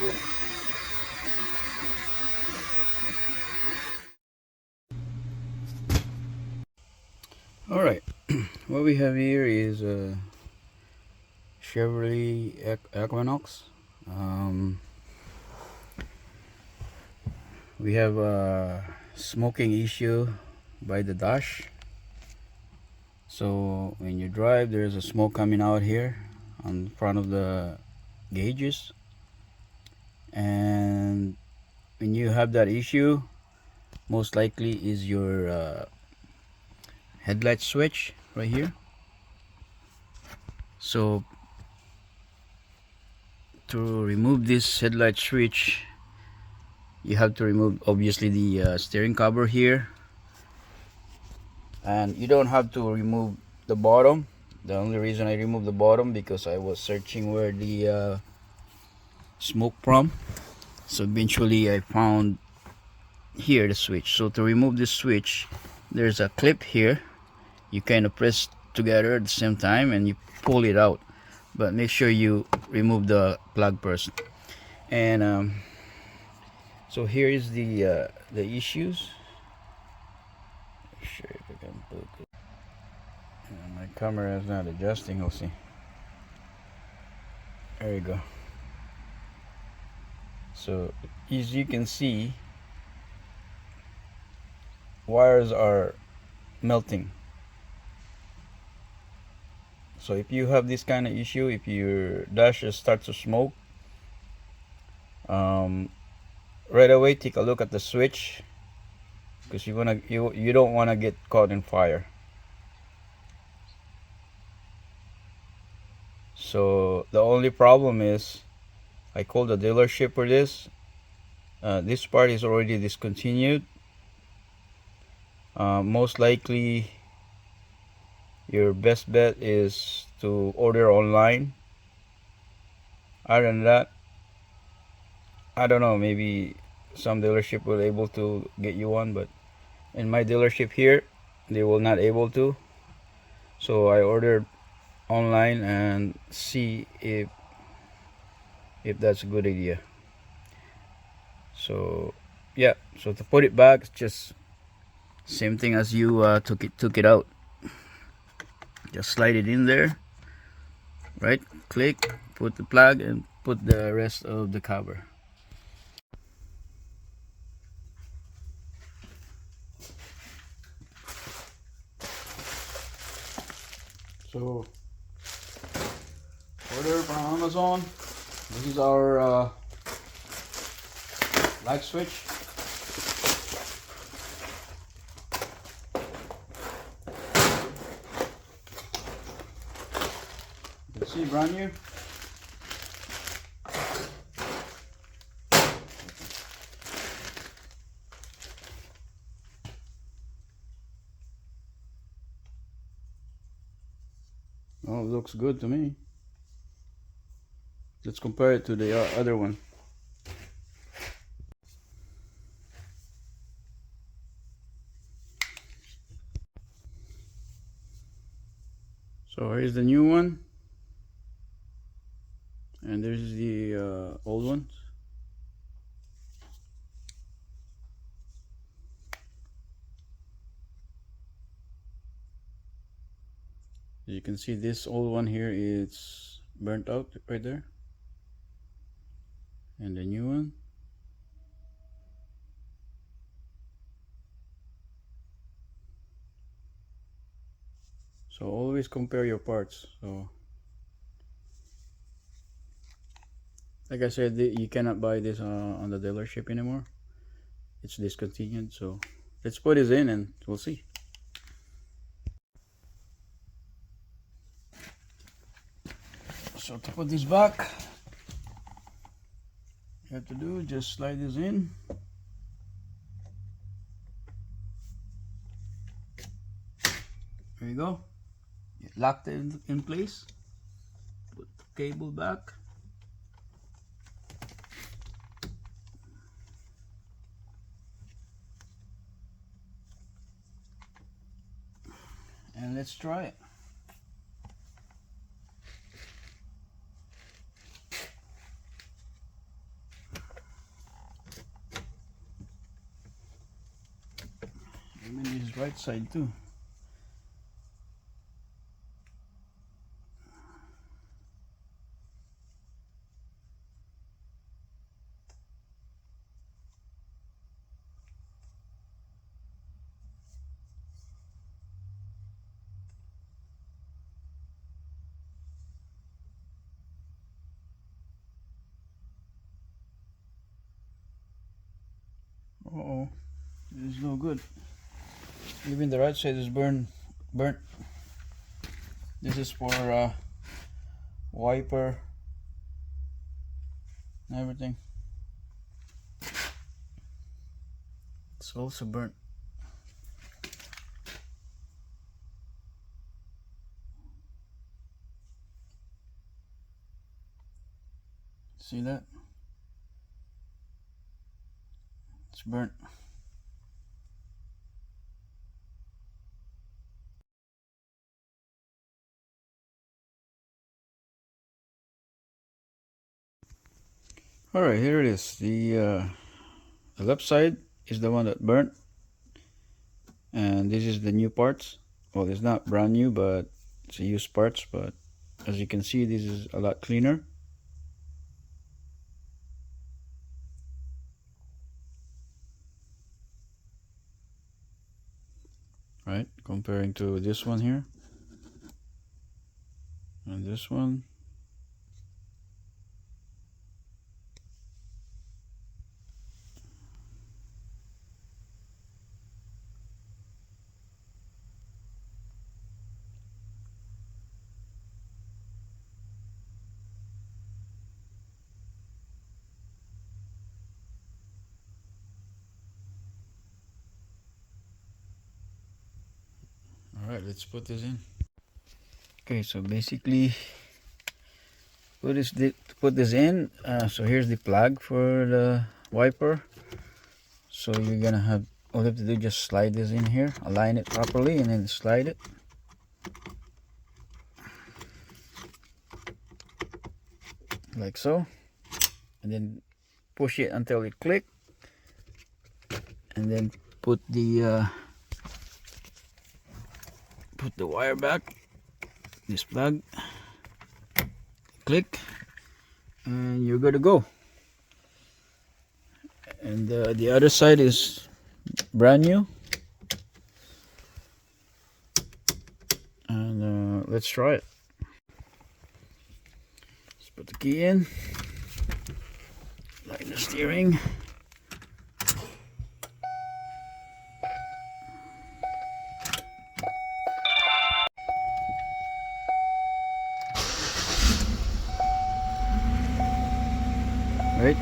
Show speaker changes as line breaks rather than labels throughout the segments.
All right, what we have here is a Chevrolet Equinox. Um, we have a smoking issue by the dash. So when you drive, there's a smoke coming out here on front of the gauges. And when you have that issue, most likely is your headlight switch right here. So to remove this headlight switch, you have to remove obviously the steering cover here, and you don't have to remove the bottom. The only reason I removed the bottom because I was searching where the smoke from. So eventually I found here the switch. So to remove this switch, there's a clip here. You kind of press together at the same time and you pull it out, but make sure you remove the plug first. And so here is the issues. Sure if I can put it. My camera is not adjusting. We'll see. There you go. So as you can see, wires are melting. So if you have this kind of issue, if your dash starts to smoke, right away take a look at the switch, because you don't wanna get caught in fire. So the only problem is I called the dealership for this. This part is already discontinued. Most likely your best bet is to order online. Other than that, I don't know, maybe some dealership will able to get you one, but in my dealership here they will not able to. So I ordered online and see if that's a good idea. So yeah, so to put it back, it's just same thing as you took it out. Just slide it in there, right click, put the plug, and put the rest of the cover. So order from Amazon. This is our light switch. You can see brand new. Oh, it looks good to me. Let's compare it to the other one. So here's the new one, and there's the old one. You can see this old one here, it's burnt out right there, and the new one. So always compare your parts. So like I said, you cannot buy this on the dealership anymore. It's discontinued. So let's put this in and we'll see. So to put this back, you have to do just slide this in. There you go. You locked it in place. Put the cable back. And let's try it. This right side too. Uh-oh, this is no good. Even the right side is burnt. This is for wiper and everything. It's also burnt. See that? It's burnt. Alright, here it is. The left side is the one that burnt, and this is the new parts. Well, it's not brand new, but it's a used parts. But as you can see, this is a lot cleaner. Right, comparing to this one here and this one. Alright, let's put this in. Okay, so basically to put this in, so here's the plug for the wiper. So you're gonna have, all you have to do, just slide this in here, align it properly, and then slide it like so, and then push it until it click, and then put the wire back, this plug, click, and you're good to go. And the other side is brand new, and let's try it. Let's put the key in, light the steering. Right.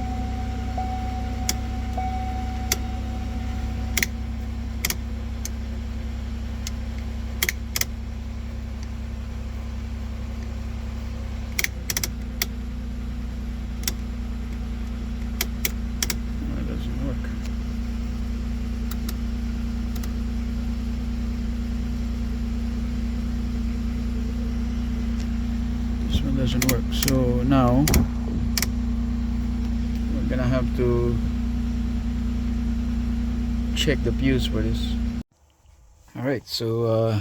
That doesn't work. This one doesn't work. So now gonna have to check the fuse for this. Alright, so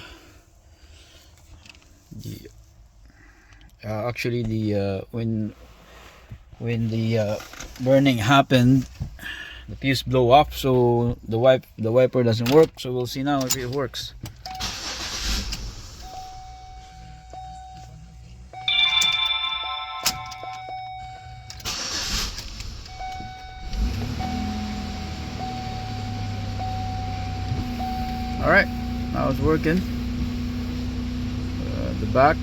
actually the when the burning happened, the fuse blew off, so the wiper doesn't work. So we'll see now if it works. Alright, now it's working. The back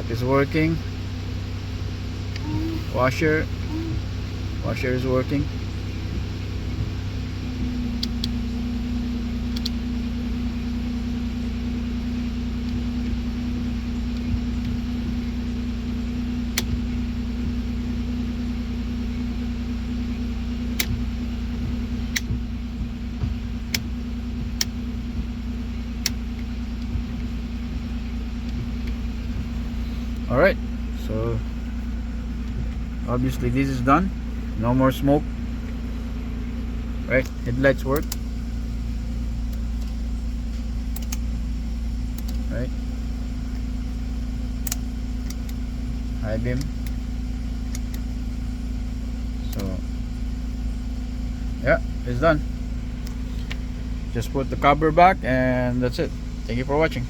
is working. Washer is working. Alright, so obviously this is done. No more smoke. Right, headlights work. right? High beam. So yeah, it's done. Just put the cover back and that's it. Thank you for watching.